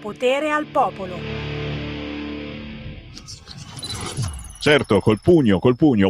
Potere al popolo. Certo, col pugno,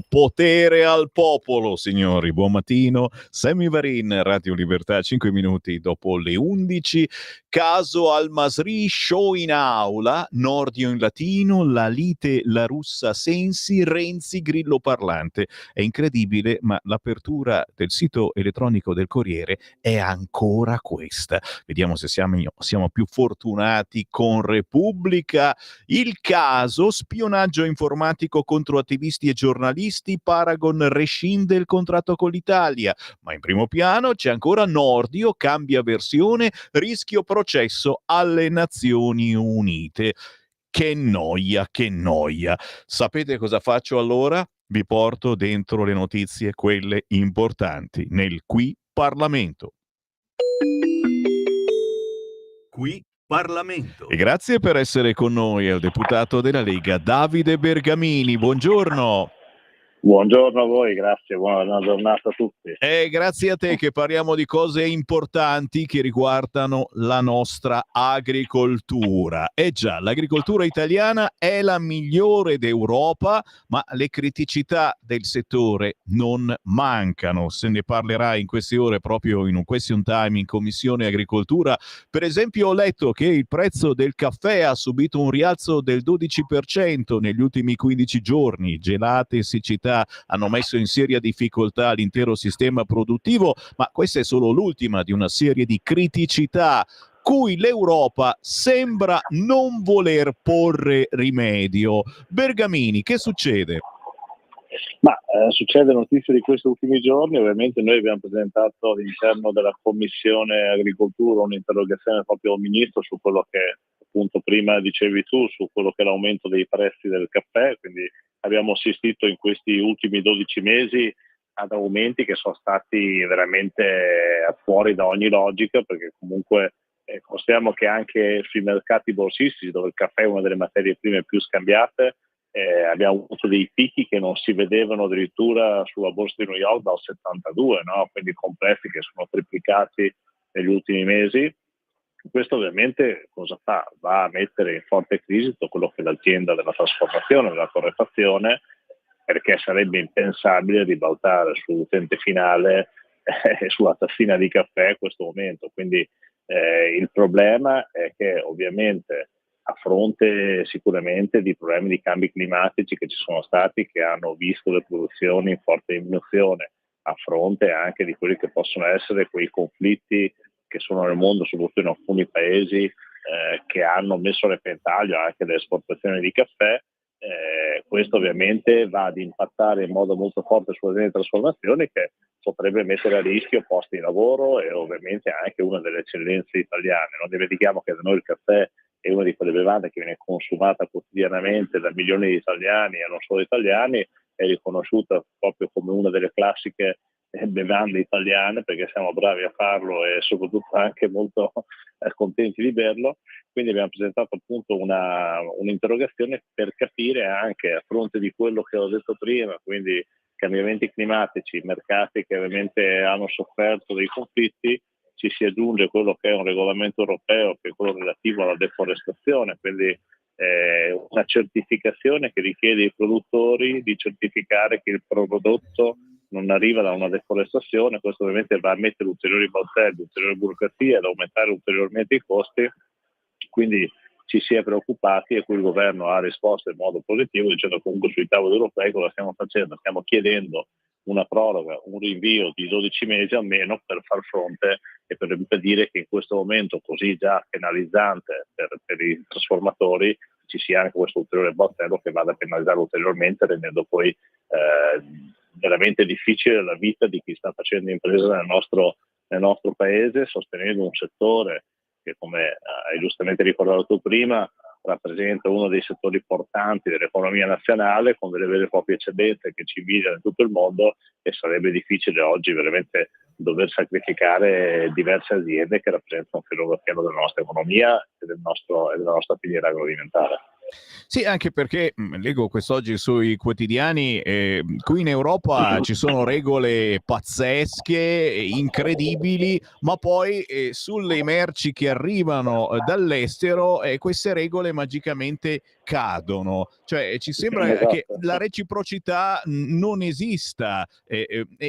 potere al popolo, signori. Buon mattino, Sammy Varin, Radio Libertà, 5 minuti dopo le 11. Caso Al-Masri, show in aula, Nordio in latino, la lite la russa Sensi, Renzi grillo parlante. È incredibile, ma l'apertura del sito elettronico del Corriere è ancora questa. Vediamo se siamo più fortunati con Repubblica. Il caso spionaggio informatico contro attivisti e giornalisti, Paragon rescinde il contratto con l'Italia, ma in primo piano c'è ancora Nordio, cambia versione, rischio processo alle Nazioni Unite. Che noia, che noia. Sapete cosa faccio allora? Vi porto dentro le notizie, quelle importanti, nel Qui Parlamento. Qui Parlamento. E grazie per essere con noi al deputato della Lega Davide Bergamini. Buongiorno. Buongiorno a voi, grazie, buona giornata a tutti. Grazie a te che parliamo di cose importanti che riguardano la nostra agricoltura. Già, l'agricoltura italiana è la migliore d'Europa, ma le criticità del settore non mancano. Se ne parlerà in queste ore proprio in un question time in Commissione Agricoltura. Per esempio ho letto che il prezzo del caffè ha subito un rialzo del 12% negli ultimi 15 giorni. Gelate e siccità hanno messo in seria difficoltà l'intero sistema produttivo, ma questa è solo l'ultima di una serie di criticità cui l'Europa sembra non voler porre rimedio. Bergamini, che succede? Succede notizia di questi ultimi giorni. Ovviamente noi abbiamo presentato all'interno della Commissione Agricoltura un'interrogazione proprio al Ministro su quello che appunto prima dicevi tu, su quello che è l'aumento dei prezzi del caffè, quindi abbiamo assistito in questi ultimi 12 mesi ad aumenti che sono stati veramente fuori da ogni logica, perché comunque consideriamo che anche sui mercati borsistici, dove il caffè è una delle materie prime più scambiate, abbiamo avuto dei picchi che non si vedevano addirittura sulla borsa di New York dal 72, no? Quindi con prezzi che sono triplicati negli ultimi mesi. Questo ovviamente cosa fa? Va a mettere in forte crisi tutto quello che è l'azienda della trasformazione, della torrefazione, perché sarebbe impensabile ribaltare sull'utente finale e sulla tazzina di caffè in questo momento. Quindi il problema è che ovviamente a fronte sicuramente di problemi di cambi climatici che ci sono stati, che hanno visto le produzioni in forte diminuzione, a fronte anche di quelli che possono essere quei conflitti che sono nel mondo, soprattutto in alcuni paesi che hanno messo a repentaglio anche le esportazioni di caffè, questo ovviamente va ad impattare in modo molto forte sulle aziende di trasformazione, che potrebbe mettere a rischio posti di lavoro e ovviamente anche una delle eccellenze italiane. Non dimentichiamo che da noi il caffè è una di quelle bevande che viene consumata quotidianamente da milioni di italiani e non solo italiani, è riconosciuta proprio come una delle classiche bevande italiane, perché siamo bravi a farlo e soprattutto anche molto contenti di berlo. Quindi abbiamo presentato appunto un'interrogazione per capire anche, a fronte di quello che ho detto prima, quindi cambiamenti climatici, mercati che ovviamente hanno sofferto dei conflitti, ci si aggiunge quello che è un regolamento europeo, che è quello relativo alla deforestazione, quindi una certificazione che richiede ai produttori di certificare che il prodotto non arriva da una deforestazione. Questo ovviamente va a mettere ulteriori balzelli, ulteriori burocrazie, ad aumentare ulteriormente i costi. Quindi ci si è preoccupati e qui il governo ha risposto in modo positivo, dicendo comunque sui tavoli europei cosa stiamo facendo? Stiamo chiedendo una proroga, un rinvio di 12 mesi almeno per far fronte e per impedire che in questo momento così già penalizzante per i trasformatori ci sia anche questo ulteriore balzello che vada a penalizzare ulteriormente, rendendo poi veramente difficile la vita di chi sta facendo impresa nel nostro paese, sostenendo un settore che, come hai giustamente ricordato tu prima, rappresenta uno dei settori portanti dell'economia nazionale, con delle vere e proprie eccellenze che ci invidiano in tutto il mondo, e sarebbe difficile oggi veramente dover sacrificare diverse aziende che rappresentano un filo della nostra economia e della nostra filiera agroalimentare. Sì, anche perché leggo quest'oggi sui quotidiani, qui in Europa ci sono regole pazzesche, incredibili, ma poi sulle merci che arrivano dall'estero queste regole magicamente cadono. Cioè ci sembra che Esatto. la reciprocità non esista,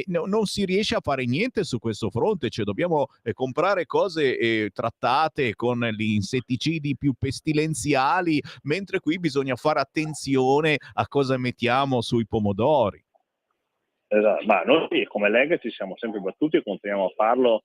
non si riesce a fare niente su questo fronte, cioè dobbiamo comprare cose trattate con gli insetticidi più pestilenziali, mentre qui bisogna fare attenzione a cosa mettiamo sui pomodori. Esatto. Ma noi come Lega ci siamo sempre battuti e continuiamo a farlo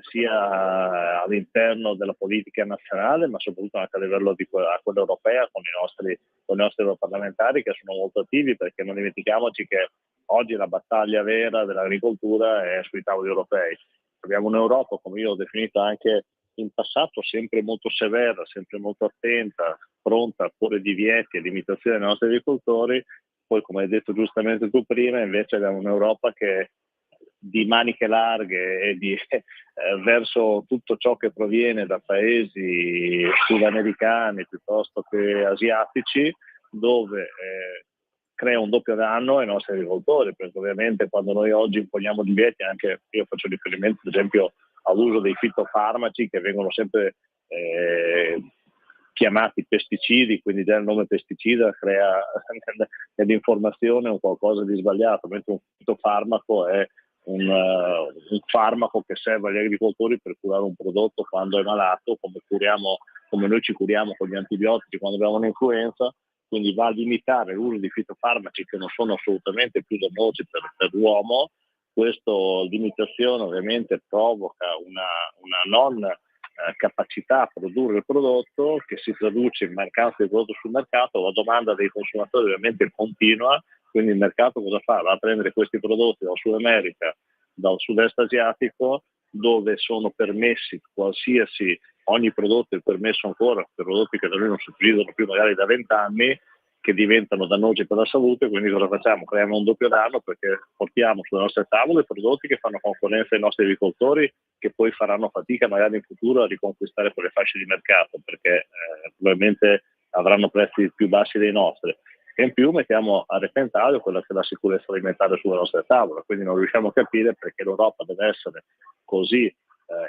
sia all'interno della politica nazionale, ma soprattutto anche a livello a quella europea con i nostri europarlamentari che sono molto attivi, perché non dimentichiamoci che oggi la battaglia vera dell'agricoltura è sui tavoli europei. Abbiamo un'Europa, come io ho definito anche in passato, sempre molto severa, sempre molto attenta, pronta a porre divieti e limitazioni ai nostri agricoltori. Poi, come hai detto giustamente tu prima, invece abbiamo un'Europa che di maniche larghe e verso tutto ciò che proviene da paesi sudamericani piuttosto che asiatici, dove crea un doppio danno ai nostri agricoltori, perché ovviamente quando noi oggi imponiamo divieti, anche io faccio riferimento ad esempio all'uso dei fitofarmaci che vengono sempre chiamati pesticidi, quindi già il nome pesticida crea nell'informazione un qualcosa di sbagliato, mentre un fitofarmaco è un farmaco che serve agli agricoltori per curare un prodotto quando è malato, come noi ci curiamo con gli antibiotici quando abbiamo un'influenza, quindi va a limitare l'uso di fitofarmaci che non sono assolutamente più dannosi per l'uomo. Questa limitazione ovviamente provoca una non capacità a produrre il prodotto, che si traduce in mancanza di prodotto sul mercato. La domanda dei consumatori ovviamente continua, quindi il mercato cosa fa? Va a prendere questi prodotti dal Sud America, dal sud-est asiatico, dove sono permessi ogni prodotto è permesso ancora per prodotti che da noi non si utilizzano più magari da 20 anni, che diventano dannosi per la salute. Quindi cosa facciamo? Creiamo un doppio danno, perché portiamo sulle nostre tavole prodotti che fanno concorrenza ai nostri agricoltori, che poi faranno fatica magari in futuro a riconquistare quelle fasce di mercato, perché probabilmente avranno prezzi più bassi dei nostri. E in più mettiamo a repentaglio quella che è la sicurezza alimentare sulla nostra tavola. Quindi non riusciamo a capire perché l'Europa deve essere così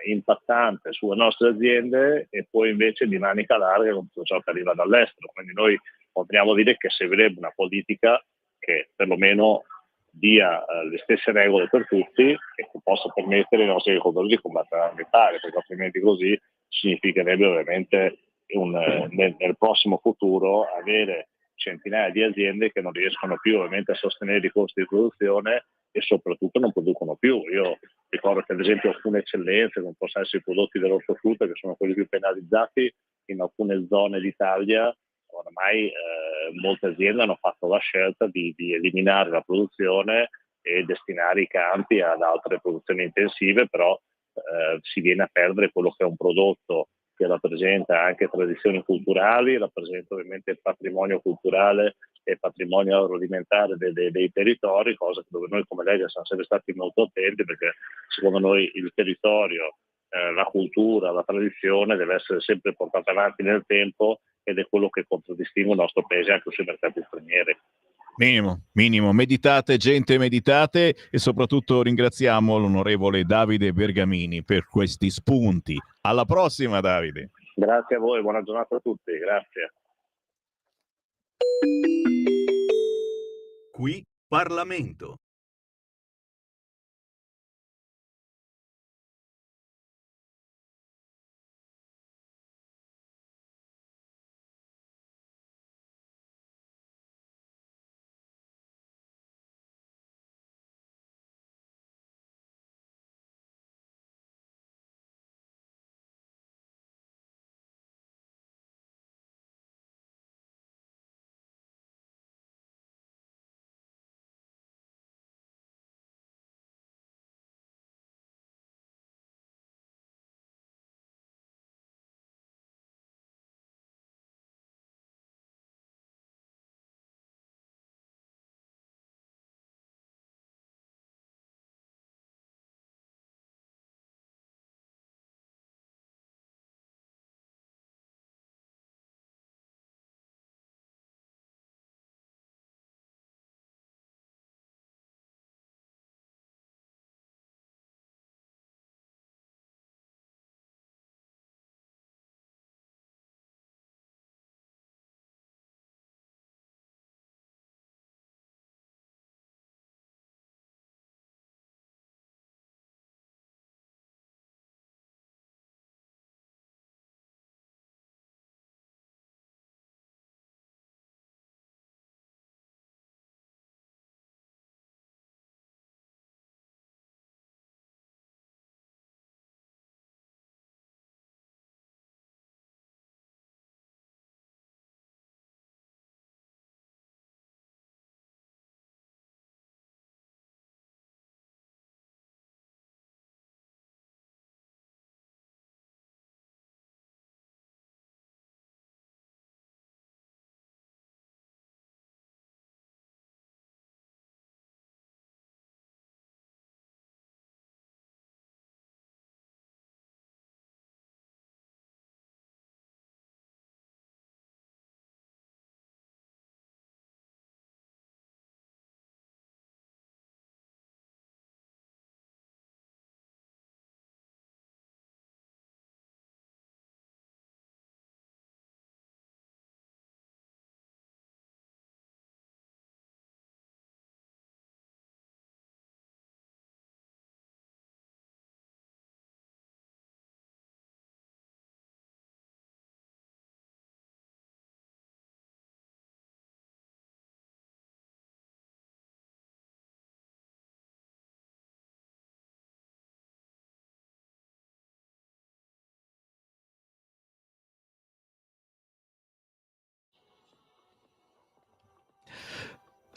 impattante sulle nostre aziende e poi invece di manica larga con tutto ciò che arriva dall'estero. Quindi noi potremmo dire che servirebbe una politica che perlomeno dia le stesse regole per tutti e che possa permettere ai nostri agricoltori di combattere l'ambientale, perché altrimenti così significherebbe ovviamente nel prossimo futuro avere centinaia di aziende che non riescono più ovviamente a sostenere i costi di produzione e soprattutto non producono più. Io ricordo che ad esempio alcune eccellenze, come possono essere i prodotti dell'ortofrutta, che sono quelli più penalizzati in alcune zone d'Italia, oramai molte aziende hanno fatto la scelta di eliminare la produzione e destinare i campi ad altre produzioni intensive, però si viene a perdere quello che è un prodotto che rappresenta anche tradizioni culturali, rappresenta ovviamente il patrimonio culturale e il patrimonio agroalimentare dei territori, cosa dove noi come Lega siamo sempre stati molto attenti, perché secondo noi il territorio, la cultura, la tradizione deve essere sempre portata avanti nel tempo ed è quello che contraddistingue il nostro paese anche sui mercati stranieri. Minimo, meditate gente, meditate, e soprattutto ringraziamo l'onorevole Davide Bergamini per questi spunti. Alla prossima, Davide. Grazie a voi, buona giornata a tutti, grazie. Qui Parlamento.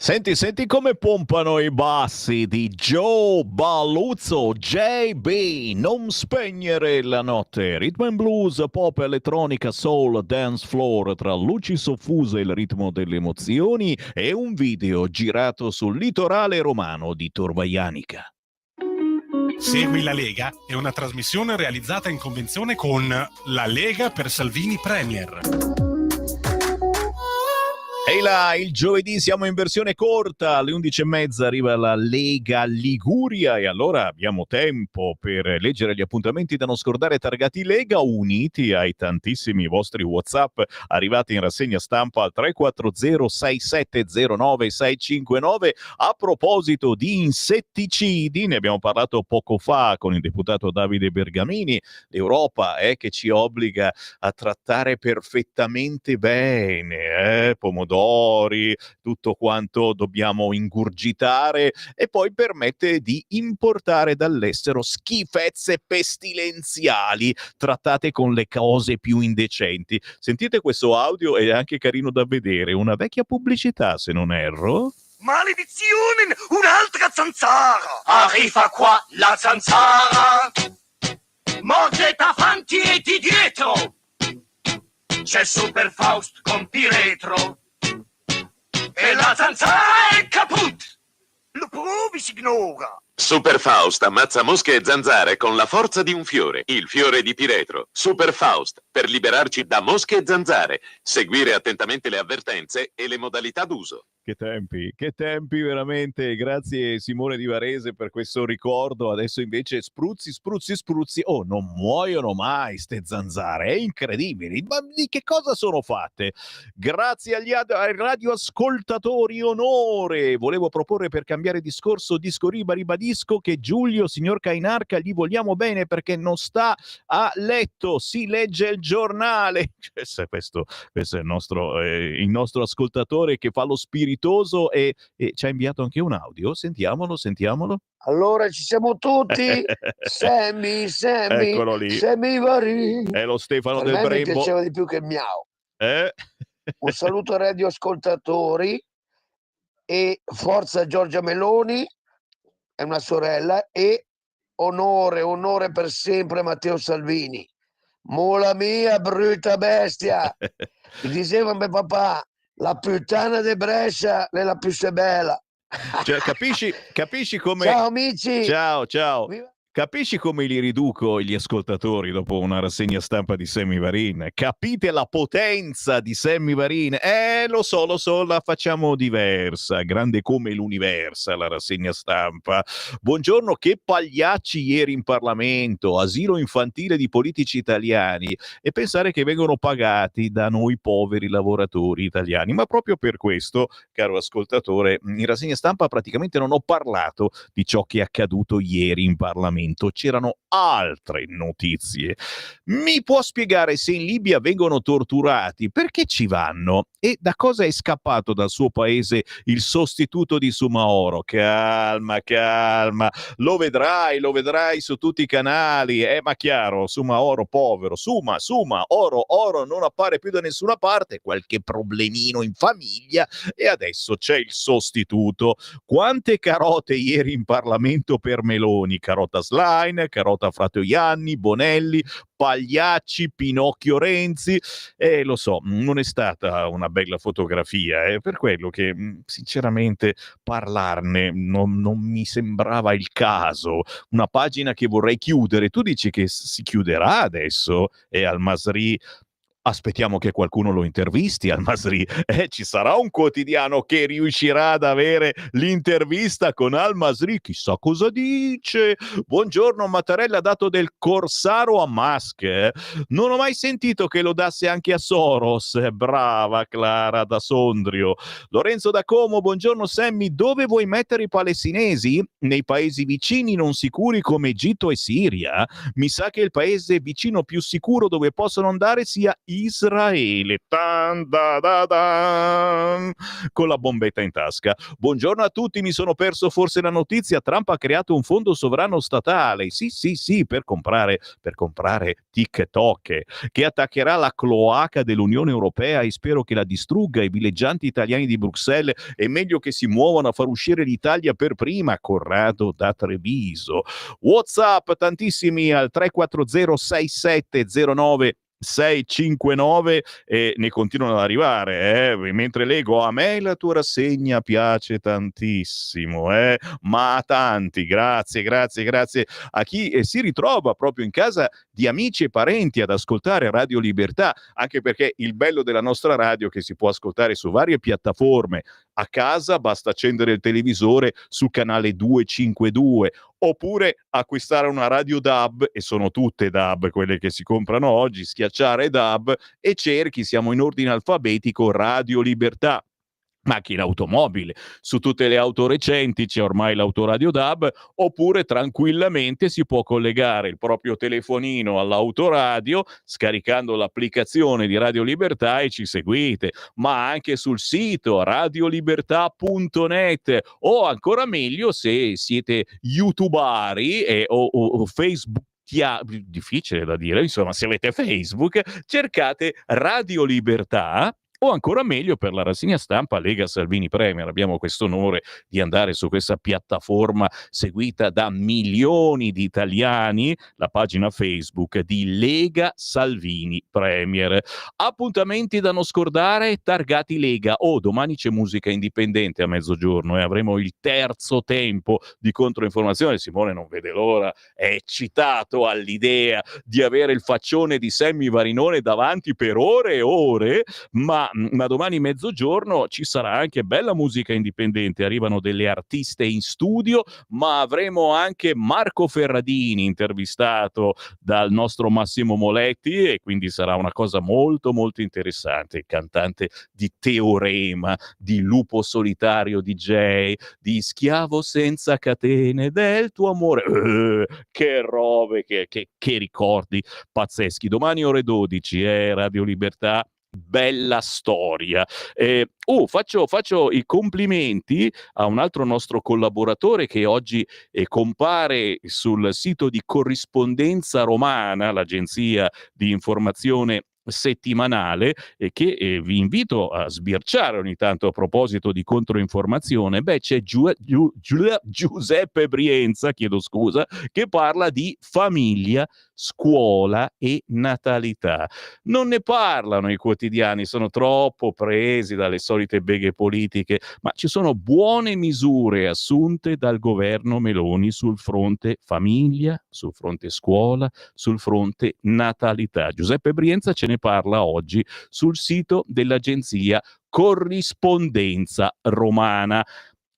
Senti come pompano i bassi di Joe Balluzzo, JB, non spegnere la notte, rhythm and blues, pop, elettronica, soul, dance floor, tra luci soffuse e il ritmo delle emozioni e un video girato sul litorale romano di Torvaianica. Segui la Lega è una trasmissione realizzata in convenzione con La Lega per Salvini Premier. Ehi là, il giovedì siamo in versione corta, alle 11:30 arriva la Lega Liguria e allora abbiamo tempo per leggere gli appuntamenti da non scordare targati Lega, uniti ai tantissimi vostri WhatsApp arrivati in rassegna stampa al 340-6709-659. A proposito di insetticidi, ne abbiamo parlato poco fa con il deputato Davide Bergamini, l'Europa è che ci obbliga a trattare perfettamente bene, pomodori, tutto quanto dobbiamo ingurgitare e poi permette di importare dall'estero schifezze pestilenziali trattate con le cose più indecenti. Sentite questo audio, è anche carino da vedere, una vecchia pubblicità se non erro. Maledizione, un'altra zanzara! Arriva qua la zanzara! Morde davanti e di dietro! C'è Super Faust con Piretro! E la zanzara è caput! Lo provi, signora! Super Faust ammazza mosche e zanzare con la forza di un fiore, il fiore di Piretro. Super Faust, per liberarci da mosche e zanzare. Seguire attentamente le avvertenze e le modalità d'uso. Che tempi veramente. Grazie Simone di Varese per questo ricordo. Adesso invece spruzzi. Oh, non muoiono mai ste zanzare, è incredibile. Ma di che cosa sono fatte? Grazie ai radioascoltatori, onore. Volevo proporre, per cambiare discorso, disco riba, ribadisco che Giulio, signor Cainarca, gli vogliamo bene perché non sta a letto, si legge il giornale. Questo è il nostro ascoltatore che fa lo spiritoso e ci ha inviato anche un audio. Sentiamolo. Allora ci siamo tutti. Sammy Eccolo lì. Sammy Varin. È lo Stefano Per del me mi Brembo. piaceva di più che il miau. Un saluto ai radioascoltatori e forza Giorgia Meloni, è una sorella, e onore per sempre Matteo Salvini. Mola mia, brutta bestia. Mi diceva mio papà, la puttana di Brescia è la più bella. Cioè, capisci come... Ciao amici. Ciao. Capisci come li riduco gli ascoltatori dopo una rassegna stampa di Sammy Varin? Capite la potenza di Sammy Varin? Lo so, la facciamo diversa, grande come l'universa la rassegna stampa. Buongiorno, che pagliacci ieri in Parlamento, asilo infantile di politici italiani, e pensare che vengono pagati da noi poveri lavoratori italiani. Ma proprio per questo, caro ascoltatore, in rassegna stampa praticamente non ho parlato di ciò che è accaduto ieri in Parlamento. C'erano altre notizie. Mi può spiegare se in Libia vengono torturati? Perché ci vanno? E da cosa è scappato dal suo paese il sostituto di Soumahoro? Calma. Lo vedrai su tutti i canali. Ma chiaro, Soumahoro povero. Suma, oro non appare più da nessuna parte. Qualche problemino in famiglia e adesso c'è il sostituto. Quante carote ieri in Parlamento per Meloni? Carota Schlein, carota Fratoianni, Bonelli, Pagliacci, Pinocchio Renzi. Lo so, non è stata una bella fotografia, per quello che sinceramente parlarne non mi sembrava il caso. Una pagina che vorrei chiudere. Tu dici che si chiuderà adesso? E Al-Masri... Aspettiamo che qualcuno lo intervisti al Masri. Ci sarà un quotidiano che riuscirà ad avere l'intervista con Al Masri? Chissà cosa dice. Buongiorno, Mattarella ha dato del Corsaro a Musk. Non ho mai sentito che lo dasse anche a Soros. Brava Clara da Sondrio. Lorenzo da Como, buongiorno Sammy. Dove vuoi mettere i palestinesi? Nei paesi vicini non sicuri come Egitto e Siria? Mi sa che il paese vicino più sicuro dove possono andare sia Israele. Tan, da, da, dan, con la bombetta in tasca. Buongiorno a tutti, mi sono perso forse la notizia. Trump ha creato un fondo sovrano statale. Sì, per comprare TikTok, che attaccherà la cloaca dell'Unione Europea e spero che la distrugga. I villeggianti italiani di Bruxelles è meglio che si muovano a far uscire l'Italia per prima. Corrado da Treviso. WhatsApp tantissimi al 340 6709 659 e ne continuano ad arrivare, mentre leggo: a me la tua rassegna piace tantissimo, ma a tanti, grazie a chi si ritrova proprio in casa di amici e parenti ad ascoltare Radio Libertà, anche perché il bello della nostra radio è che si può ascoltare su varie piattaforme. A casa basta accendere il televisore sul canale 252 oppure acquistare una radio DAB, e sono tutte DAB quelle che si comprano oggi, schiacciare DAB e cerchi, siamo in ordine alfabetico, Radio Libertà. Macchina automobile, su tutte le auto recenti c'è ormai l'autoradio DAB, oppure tranquillamente si può collegare il proprio telefonino all'autoradio scaricando l'applicazione di Radio Libertà e ci seguite, ma anche sul sito radiolibertà.net, o ancora meglio se siete youtubari o Facebook, difficile da dire, insomma, se avete Facebook cercate Radio Libertà, o ancora meglio per la rassegna stampa Lega Salvini Premier. Abbiamo questo onore di andare su questa piattaforma seguita da milioni di italiani, la pagina Facebook di Lega Salvini Premier. Appuntamenti da non scordare, targati Lega. Domani c'è musica indipendente a mezzogiorno e avremo il terzo tempo di controinformazione. Simone non vede l'ora, è eccitato all'idea di avere il faccione di Sammy Varinone davanti per ore e ore, ma domani mezzogiorno ci sarà anche bella musica indipendente, arrivano delle artiste in studio, ma avremo anche Marco Ferradini intervistato dal nostro Massimo Moletti, e quindi sarà una cosa molto molto interessante. Il cantante di Teorema, di Lupo Solitario DJ, di Schiavo senza catene del tuo amore, che robe, che ricordi pazzeschi. Domani ore 12 Radio Libertà. Bella storia. Faccio i complimenti a un altro nostro collaboratore che oggi compare sul sito di Corrispondenza Romana, l'agenzia di informazione settimanale, che vi invito a sbirciare ogni tanto a proposito di controinformazione. C'è Giuseppe Brienza, chiedo scusa, che parla di famiglia, scuola e natalità. Non ne parlano i quotidiani, sono troppo presi dalle solite beghe politiche, ma ci sono buone misure assunte dal governo Meloni sul fronte famiglia, sul fronte scuola, sul fronte natalità. Giuseppe Brienza ce ne parla oggi sul sito dell'agenzia Corrispondenza Romana.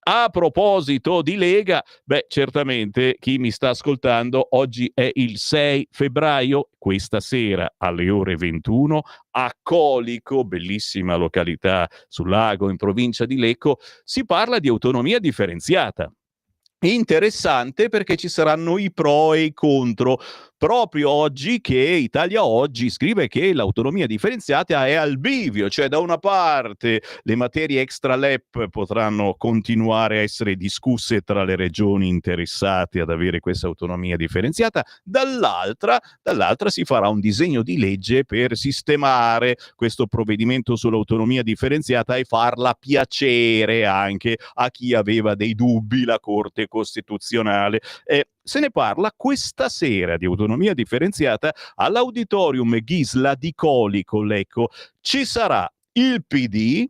A proposito di Lega, certamente chi mi sta ascoltando, oggi è il 6 febbraio, questa sera alle ore 21 a Colico, bellissima località sul lago in provincia di Lecco, si parla di autonomia differenziata. Interessante perché ci saranno i pro e i contro. Proprio oggi che Italia Oggi scrive che l'autonomia differenziata è al bivio, cioè da una parte le materie extra LEP potranno continuare a essere discusse tra le regioni interessate ad avere questa autonomia differenziata, dall'altra si farà un disegno di legge per sistemare questo provvedimento sull'autonomia differenziata e farla piacere anche a chi aveva dei dubbi, la Corte Costituzionale. Se ne parla questa sera di autonomia differenziata all'Auditorium Ghisla di Colico, Lecco. Ci sarà il PD,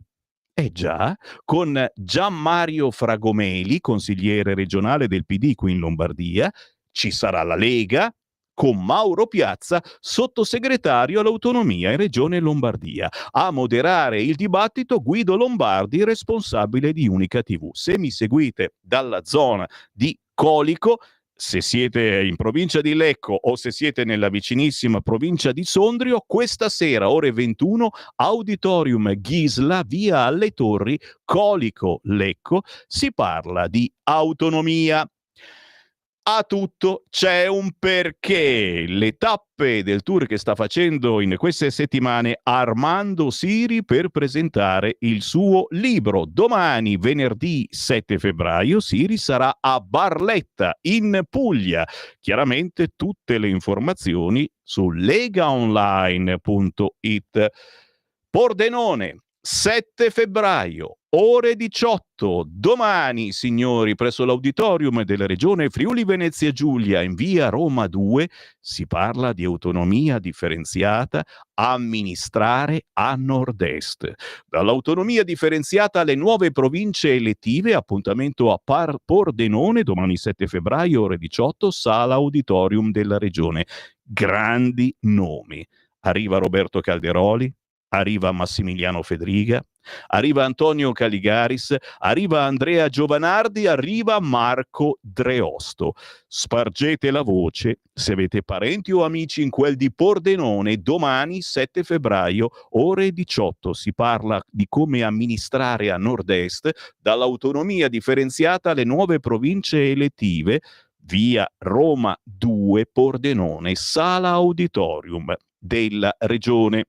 con Gianmario Fragomeli, consigliere regionale del PD qui in Lombardia. Ci sarà la Lega, con Mauro Piazza, sottosegretario all'autonomia in Regione Lombardia. A moderare il dibattito Guido Lombardi, responsabile di Unica TV. Se mi seguite dalla zona di Colico, se siete in provincia di Lecco o se siete nella vicinissima provincia di Sondrio, questa sera ore 21 Auditorium Ghisla, via alle Torri, Colico Lecco, si parla di autonomia. A tutto c'è un perché. Le tappe del tour che sta facendo in queste settimane Armando Siri per presentare il suo libro. Domani, venerdì 7 febbraio, Siri sarà a Barletta, in Puglia. Chiaramente tutte le informazioni su legaonline.it. Pordenone, 7 febbraio, ore 18, domani, signori, presso l'auditorium della Regione Friuli Venezia Giulia in via Roma 2, si parla di autonomia differenziata, amministrare a nord-est. Dall'autonomia differenziata alle nuove province elettive, appuntamento a Pordenone, domani 7 febbraio, ore 18, sala auditorium della Regione. Grandi nomi. Arriva Roberto Calderoli, arriva Massimiliano Fedriga, arriva Antonio Caligaris, arriva Andrea Giovanardi, arriva Marco Dreosto. Spargete la voce, se avete parenti o amici in quel di Pordenone, domani 7 febbraio, ore 18, si parla di come amministrare a nord-est, dall'autonomia differenziata alle nuove province elettive, via Roma 2, Pordenone, sala auditorium della Regione.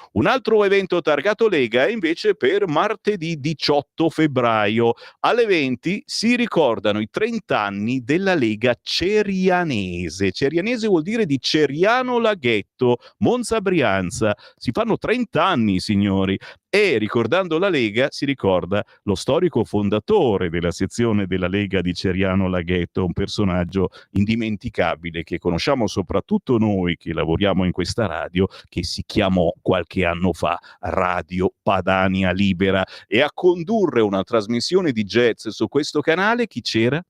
Un altro evento targato Lega è invece per martedì 18 febbraio. Alle 20 si ricordano i 30 anni della Lega Cerianese. Cerianese vuol dire di Ceriano Laghetto, Monza Brianza. Si fanno 30 anni, signori. E ricordando la Lega si ricorda lo storico fondatore della sezione della Lega di Ceriano Laghetto, un personaggio indimenticabile che conosciamo soprattutto noi che lavoriamo in questa radio, che si chiamò qualche anno fa Radio Padania Libera. E a condurre una trasmissione di jazz su questo canale chi c'era?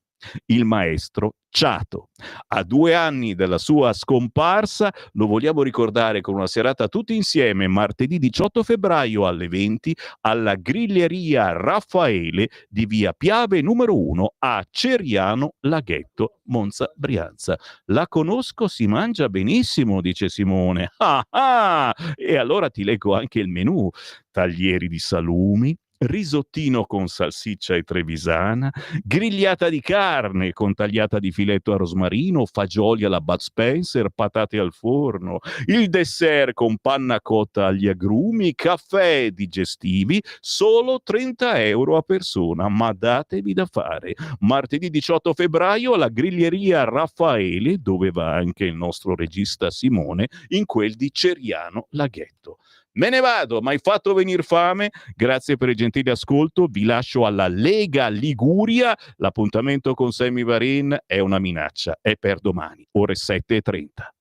Il maestro Ciato. A 2 anni dalla sua scomparsa lo vogliamo ricordare con una serata tutti insieme martedì 18 febbraio alle 20 alla Griglieria Raffaele di via Piave numero 1 a Ceriano Laghetto, Monza Brianza. La conosco, si mangia benissimo, dice Simone. E allora ti leggo anche il menù: taglieri di salumi, risottino con salsiccia e trevisana, grigliata di carne con tagliata di filetto a rosmarino, fagioli alla Bud Spencer, patate al forno, il dessert con panna cotta agli agrumi, caffè digestivi, solo 30 euro a persona, ma datevi da fare. Martedì 18 febbraio alla Griglieria Raffaele, dove va anche il nostro regista Simone, in quel di Ceriano Laghetto. Me ne vado, mi hai fatto venire fame, grazie per il gentile ascolto, vi lascio alla Lega Liguria, l'appuntamento con Sammy Varin è una minaccia, è per domani, ore 7:30.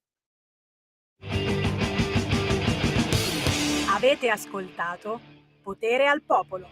Avete ascoltato Potere al Popolo.